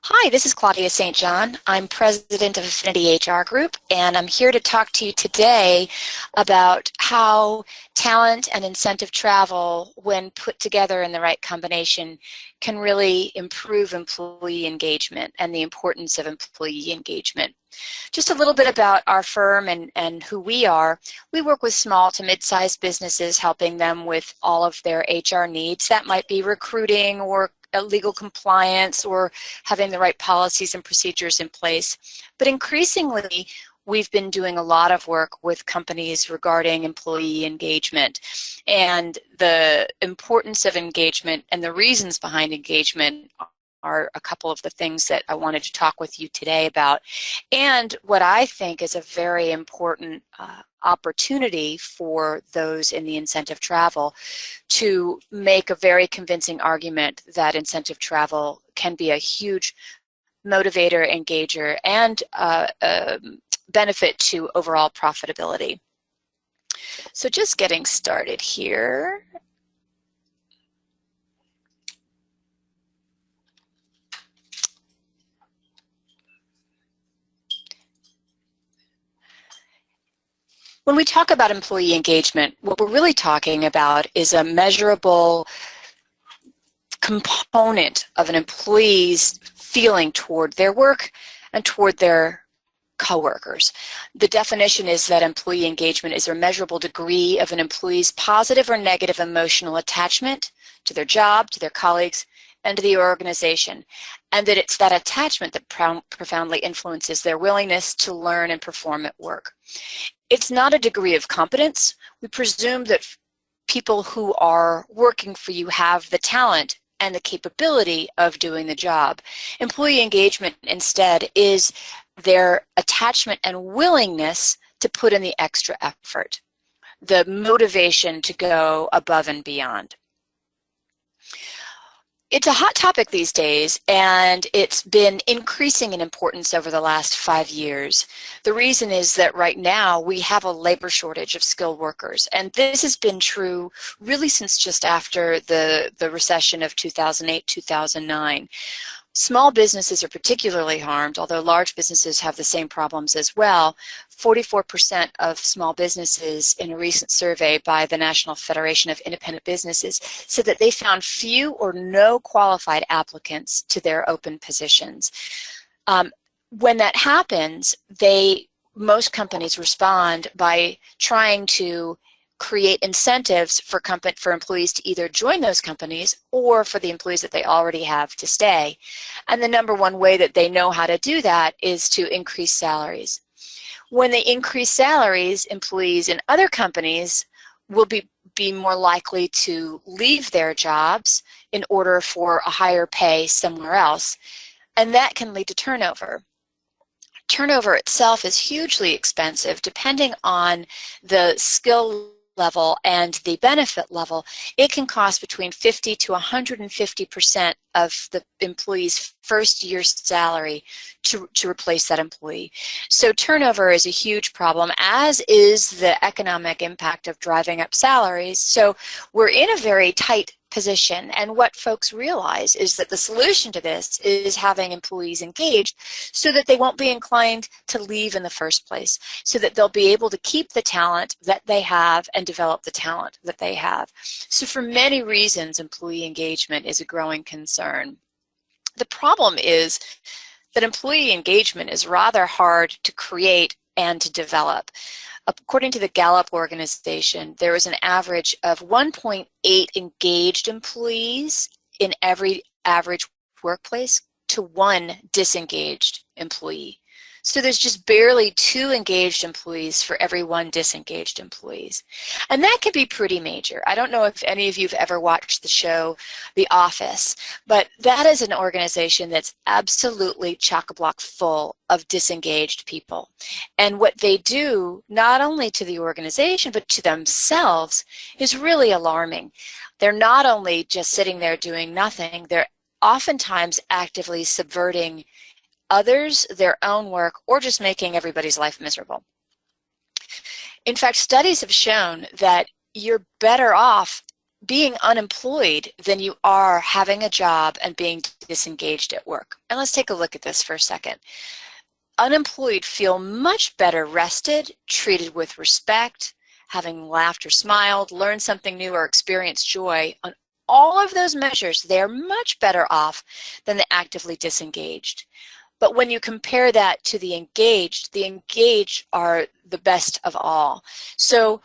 Hi, this is Claudia St. I'm president of Affinity HR Group, and I'm here to talk to you today about how talent and incentive travel, when put together in the right combination, can really improve employee engagement and the importance of employee engagement. Just a little bit about our firm and who we are. We work with small to mid-sized businesses, helping them with all of their HR needs. That might be recruiting or legal compliance or having the right policies and procedures in place. But increasingly, we've been doing a lot of work with companies regarding employee engagement and the importance of engagement and the reasons behind engagement are a couple of the things that I wanted to talk with you today about. And what I think is a very important opportunity for those in the incentive travel to make a very convincing argument that incentive travel can be a huge motivator, engager, and benefit to overall profitability. So just getting started here. When we talk about employee engagement, what we're really talking about is a measurable component of an employee's feeling toward their work and toward their coworkers. The definition is that employee engagement is a measurable degree of an employee's positive or negative emotional attachment to their job, to their colleagues, and to the organization, and that it's that attachment that profoundly influences their willingness to learn and perform at work. It's not a degree of competence. We presume that people who are working for you have the talent and the capability of doing the job. Employee engagement instead is their attachment and willingness to put in the extra effort, the motivation to go above and beyond. It's a hot topic these days, and it's been increasing in importance over the last 5 years. The reason is that right now we have a labor shortage of skilled workers, and this has been true really since just after the recession of 2008-2009. Small businesses are particularly harmed, although large businesses have the same problems as well. 44% of small businesses in a recent survey by the National Federation of Independent Businesses said that they found few or no qualified applicants to their open positions. When that happens, most companies respond by trying to create incentives for employees to either join those companies or for the employees that they already have to stay. And the number one way that they know how to do that is to increase salaries. When they increase salaries, employees in other companies will be more likely to leave their jobs in order for a higher pay somewhere else. And that can lead to turnover. Turnover itself is hugely expensive depending on the skill level and the benefit level. It can cost between 50 to 150% of the employee's first year's salary to replace that employee. So turnover is a huge problem, as is the economic impact of driving up salaries. So we're in a very tight position, and what folks realize is that the solution to this is having employees engaged so that they won't be inclined to leave in the first place, so that they'll be able to keep the talent that they have and develop the talent that they have. So for many reasons, employee engagement is a growing concern. The problem is that employee engagement is rather hard to create and to develop. According to the Gallup Organization, there is an average of 1.8 engaged employees in every average workplace to 1 disengaged employee. So there's just barely 2 engaged employees for every 1 disengaged employees. And that can be pretty major. I don't know if any of you have ever watched the show The Office, but that is an organization that's absolutely chock-a-block full of disengaged people. And what they do, not only to the organization, but to themselves, is really alarming. They're not only just sitting there doing nothing, they're oftentimes actively subverting others, their own work, or just making everybody's life miserable. In fact, studies have shown that you're better off being unemployed than you are having a job and being disengaged at work. And let's take a look at this for a second. Unemployed feel much better rested, treated with respect, having laughed or smiled, learned something new, or experienced joy. On all of those measures, they're much better off than the actively disengaged. But when you compare that to the engaged are the best of all. So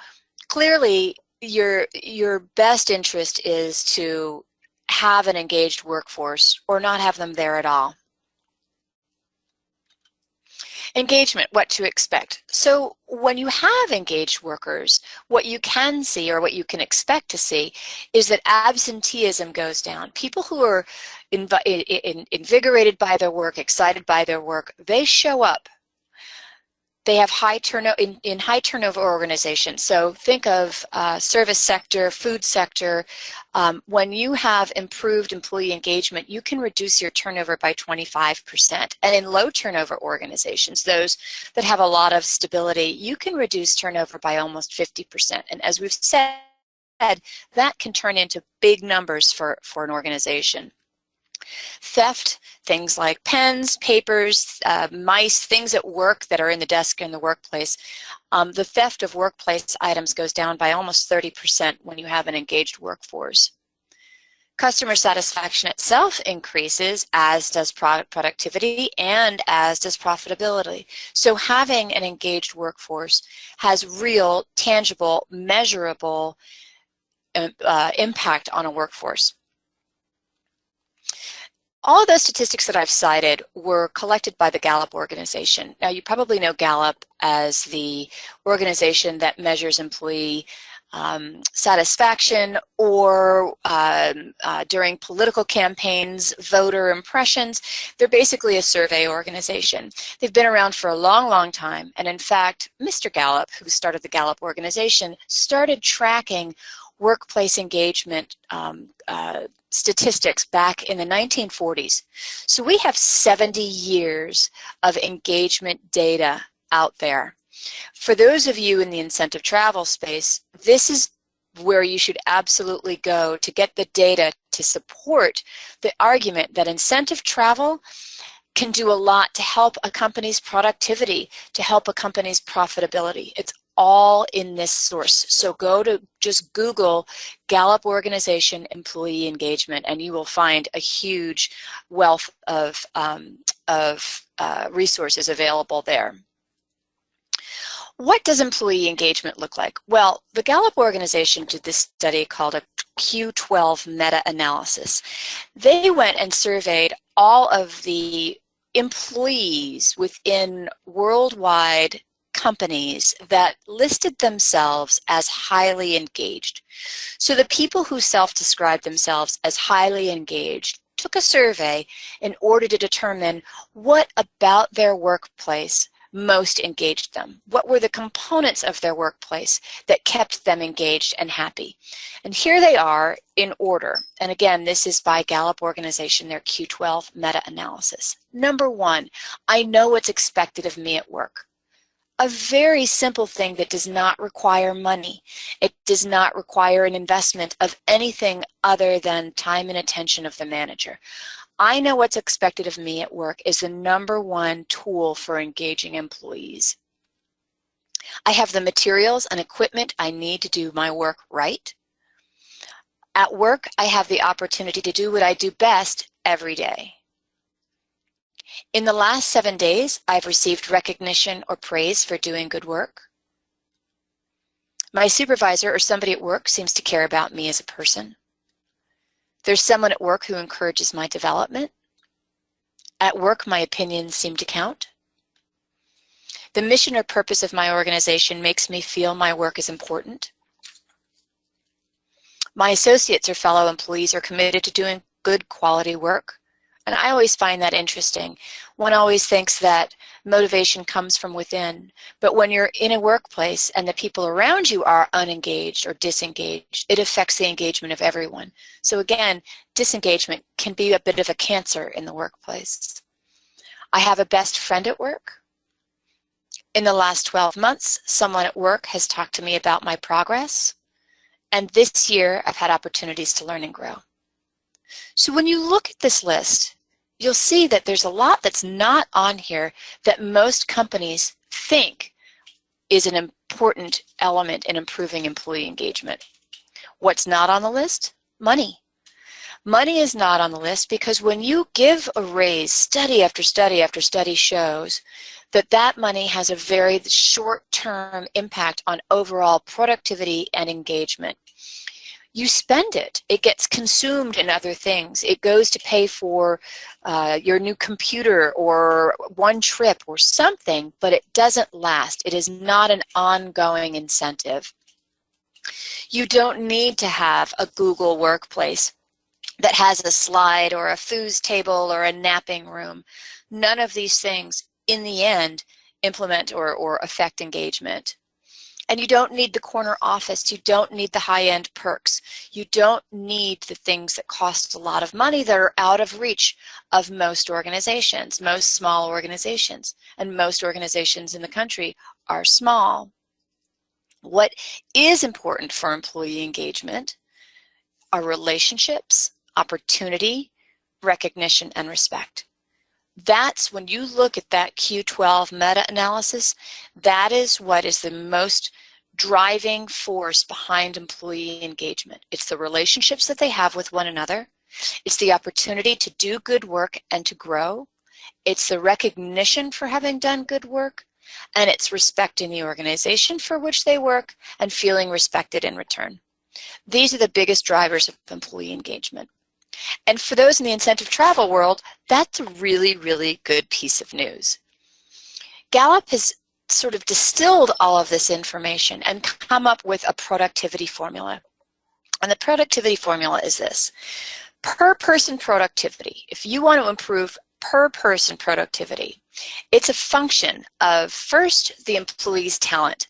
clearly, your best interest is to have an engaged workforce or not have them there at all. Engagement, what to expect. So when you have engaged workers, what you can see or what you can expect to see is that absenteeism goes down. People who are invigorated by their work, excited by their work, they show up. They have high turnover in high turnover organizations. So think of service sector, food sector. When you have improved employee engagement, you can reduce your turnover by 25%. And in low turnover organizations, those that have a lot of stability, you can reduce turnover by almost 50%. And as we've said, that can turn into big numbers for an organization. Theft, things like pens, papers, mice, things at work that are in the desk in the workplace. The theft of workplace items goes down by almost 30% when you have an engaged workforce. Customer satisfaction itself increases, as does productivity and as does profitability. So having an engaged workforce has real, tangible, measurable impact on a workforce. All of those statistics that I've cited were collected by the Gallup Organization. Now, you probably know Gallup as the organization that measures employee satisfaction, or during political campaigns, voter impressions. They're basically a survey organization. They've been around for a long, long time. And in fact, Mr. Gallup, who started the Gallup Organization, started tracking workplace engagement statistics back in the 1940s. So we have 70 years of engagement data out there. For those of you in the incentive travel space, this is where you should absolutely go to get the data to support the argument that incentive travel can do a lot to help a company's productivity, to help a company's profitability. It's all in this source. So go to just Google Gallup Organization employee engagement, and you will find a huge wealth of resources available there. What does employee engagement look like? Well, the Gallup Organization did this study called a Q12 meta-analysis. They went and surveyed all of the employees within worldwide companies that listed themselves as highly engaged. So the people who self-described themselves as highly engaged took a survey in order to determine what about their workplace most engaged them. What were the components of their workplace that kept them engaged and happy? And here they are in order. And again, this is by Gallup Organization, their Q12 meta-analysis. Number one, I know what's expected of me at work. A very simple thing that does not require money. It does not require an investment of anything other than time and attention of the manager. I know what's expected of me at work is the number one tool for engaging employees. I have the materials and equipment I need to do my work right. At work, I have the opportunity to do what I do best every day. In the last 7 days, I've received recognition or praise for doing good work. My supervisor or somebody at work seems to care about me as a person. There's someone at work who encourages my development. At work, my opinions seem to count. The mission or purpose of my organization makes me feel my work is important. My associates or fellow employees are committed to doing good quality work. And I always find that interesting. One always thinks that motivation comes from within, but when you're in a workplace and the people around you are unengaged or disengaged, it affects the engagement of everyone. So again, disengagement can be a bit of a cancer in the workplace. I have a best friend at work. In the last 12 months, someone at work has talked to me about my progress. And this year, I've had opportunities to learn and grow. So when you look at this list, you'll see that there's a lot that's not on here that most companies think is an important element in improving employee engagement. What's not on the list? Money. Money is not on the list because when you give a raise, study after study after study shows that that money has a very short-term impact on overall productivity and engagement. You spend it. It gets consumed in other things. It goes to pay for your new computer or one trip or something, but it doesn't last. It is not an ongoing incentive. You don't need to have a Google workplace that has a slide or a foos table or a napping room. None of these things, in the end, implement or affect engagement. And you don't need the corner office. You don't need the high-end perks. You don't need the things that cost a lot of money that are out of reach of most organizations, most small organizations. And most organizations in the country are small. What is important for employee engagement are relationships, opportunity, recognition, and respect. That's when you look at that Q12 meta-analysis, that is what is the most driving force behind employee engagement. It's the relationships that they have with one another. It's the opportunity to do good work and to grow. It's the recognition for having done good work. And it's respecting the organization for which they work and feeling respected in return. These are the biggest drivers of employee engagement. And for those in the incentive travel world, that's a really, really good piece of news. Gallup has sort of distilled all of this information and come up with a productivity formula. And the productivity formula is this. Per person productivity, if you want to improve per person productivity, it's a function of, first, the employee's talent.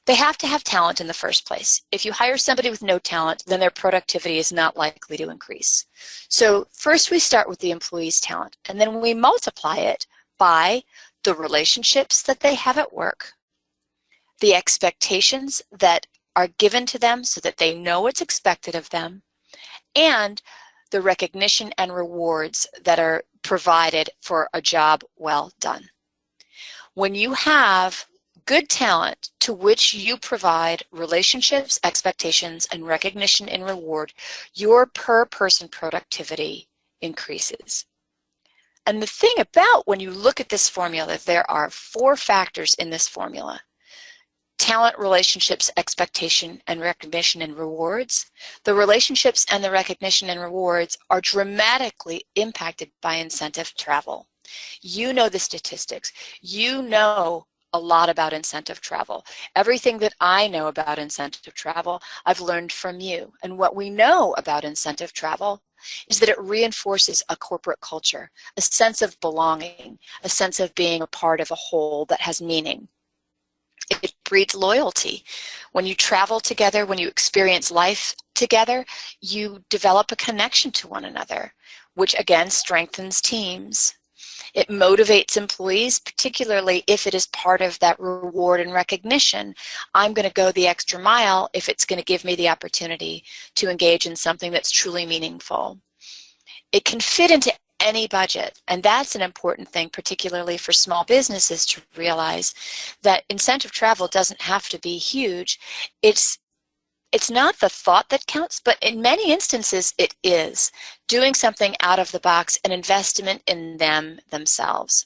They have to have talent in the first place. If you hire somebody with no talent, then their productivity is not likely to increase. So first we start with the employee's talent, and then we multiply it by the relationships that they have at work, the expectations that are given to them so that they know what's expected of them, and the recognition and rewards that are provided for a job well done. When you have good talent to which you provide relationships, expectations, and recognition and reward, your per person productivity increases. And the thing about when you look at this formula, there are 4 factors in this formula. Talent, relationships, expectation, and recognition and rewards. The relationships and the recognition and rewards are dramatically impacted by incentive travel. You know the statistics. You know a lot about incentive travel. Everything that I know about incentive travel, I've learned from you. And what we know about incentive travel is that it reinforces a corporate culture, a sense of belonging, a sense of being a part of a whole that has meaning. It breeds loyalty. When you travel together, when you experience life together, you develop a connection to one another, which again strengthens teams. It motivates employees, particularly if it is part of that reward and recognition. I'm going to go the extra mile if it's going to give me the opportunity to engage in something that's truly meaningful. It can fit into any budget, and that's an important thing, particularly for small businesses, to realize that incentive travel doesn't have to be huge. It's not the thought that counts, but in many instances it is. Doing something out of the box, an investment in themselves.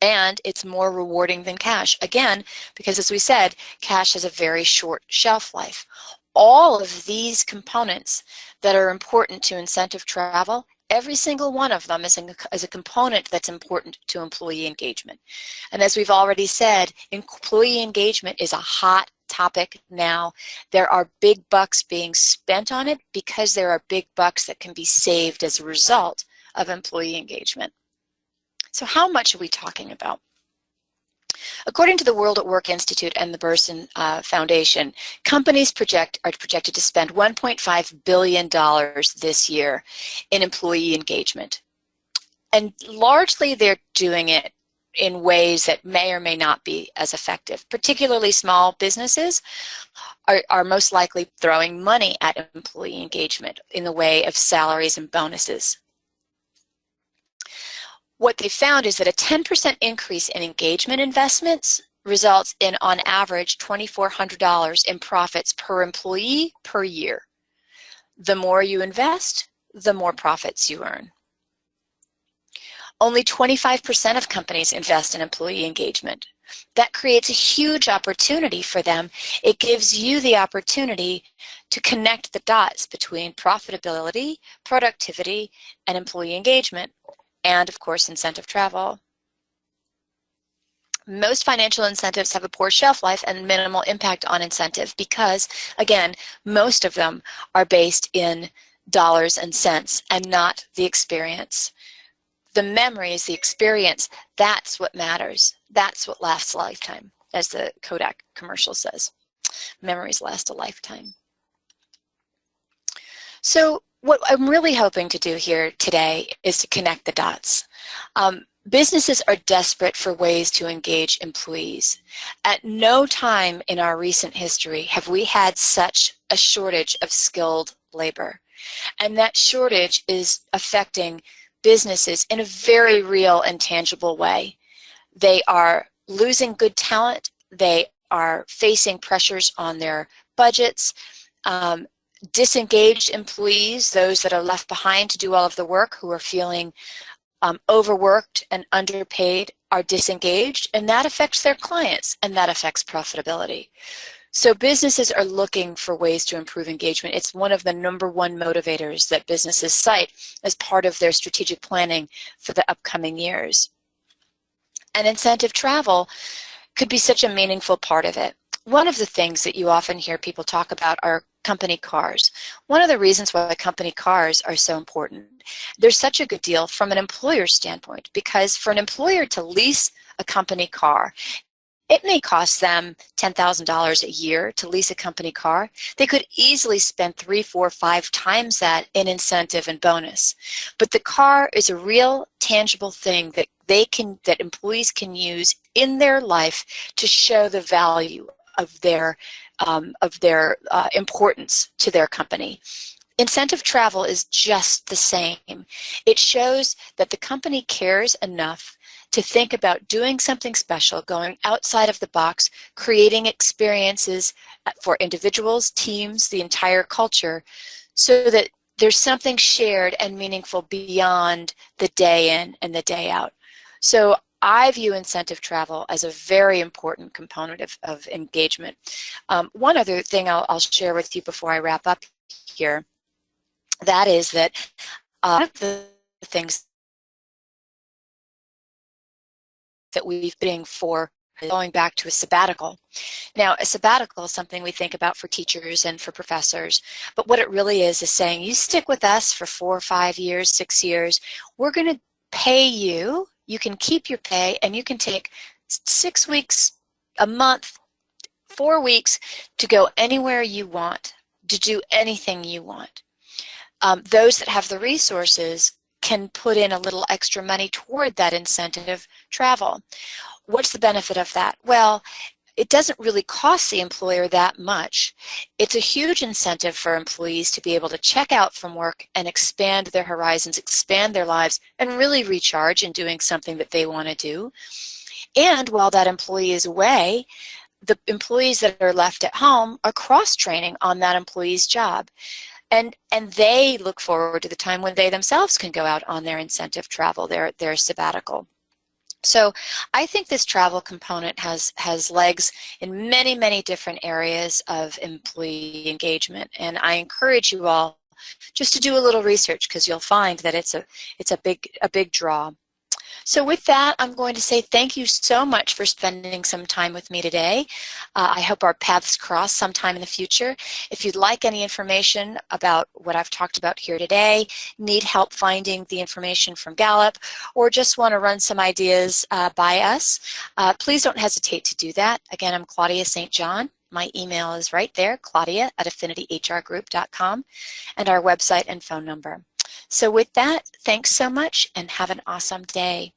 And it's more rewarding than cash. Again, because as we said, cash has a very short shelf life. All of these components that are important to incentive travel, every single one of them is a component that's important to employee engagement. And as we've already said, employee engagement is a hot topic now. There are big bucks being spent on it because there are big bucks that can be saved as a result of employee engagement. So how much are we talking about? According to the World at Work Institute and the Burson Foundation, companies are projected to spend $1.5 billion this year in employee engagement. And largely they're doing it in ways that may or may not be as effective. Particularly small businesses are most likely throwing money at employee engagement in the way of salaries and bonuses. What they found is that a 10% increase in engagement investments results in, on average, $2,400 in profits per employee per year. The more you invest, the more profits you earn. Only 25% of companies invest in employee engagement. That creates a huge opportunity for them. It gives you the opportunity to connect the dots between profitability, productivity, and employee engagement, and of course, incentive travel. Most financial incentives have a poor shelf life and minimal impact on incentive because, again, most of them are based in dollars and cents and not the experience. The memories, the experience, that's what matters. That's what lasts a lifetime, as the Kodak commercial says. Memories last a lifetime. So what I'm really hoping to do here today is to connect the dots. Businesses are desperate for ways to engage employees. At no time in our recent history have we had such a shortage of skilled labor. And that shortage is affecting businesses in a very real and tangible way. They are losing good talent. They are facing pressures on their budgets. Disengaged employees, those that are left behind to do all of the work, who are feeling overworked and underpaid, are disengaged, and that affects their clients, and that affects profitability. So businesses are looking for ways to improve engagement. It's one of the #1 motivators that businesses cite as part of their strategic planning for the upcoming years. And incentive travel could be such a meaningful part of it. One of the things that you often hear people talk about are company cars. One of the reasons why company cars are so important, they're such a good deal from an employer standpoint, because for an employer to lease a company car, it may cost them $10,000 a year to lease a company car. They could easily spend 3, 4, 5 times that in incentive and bonus. But the car is a real, tangible thing that that employees can use in their life to show the value of their importance to their company. Incentive travel is just the same. It shows that the company cares enough to think about doing something special, going outside of the box, creating experiences for individuals, teams, the entire culture, so that there's something shared and meaningful beyond the day in and the day out. So I view incentive travel as a very important component of engagement. One other thing I'll share with you before I wrap up here, that is that one of the things that we've been for going back to a sabbatical. Now, a sabbatical is something we think about for teachers and for professors, but what it really is saying, you stick with us for 4 or 5 years, 6 years, we're going to pay you. You can keep your pay, and you can take 6 weeks, a month, 4 weeks to go anywhere you want, to do anything you want. Those that have the resources can put in a little extra money toward that incentive travel. What's the benefit of that? Well, it doesn't really cost the employer that much. It's a huge incentive for employees to be able to check out from work and expand their horizons, expand their lives, and really recharge in doing something that they want to do. And while that employee is away, the employees that are left at home are cross-training on that employee's job. And they look forward to the time when they themselves can go out on their incentive travel, their sabbatical. So I think this travel component has legs in many, many different areas of employee engagement. And I encourage you all just to do a little research, because you'll find that it's a big draw. So with that, I'm going to say thank you so much for spending some time with me today. I hope our paths cross sometime in the future. If you'd like any information about what I've talked about here today, need help finding the information from Gallup, or just want to run some ideas by us, please don't hesitate to do that. Again, I'm Claudia St. John. My email is right there, claudia@affinityhrgroup.com, and our website and phone number. So with that, thanks so much and have an awesome day.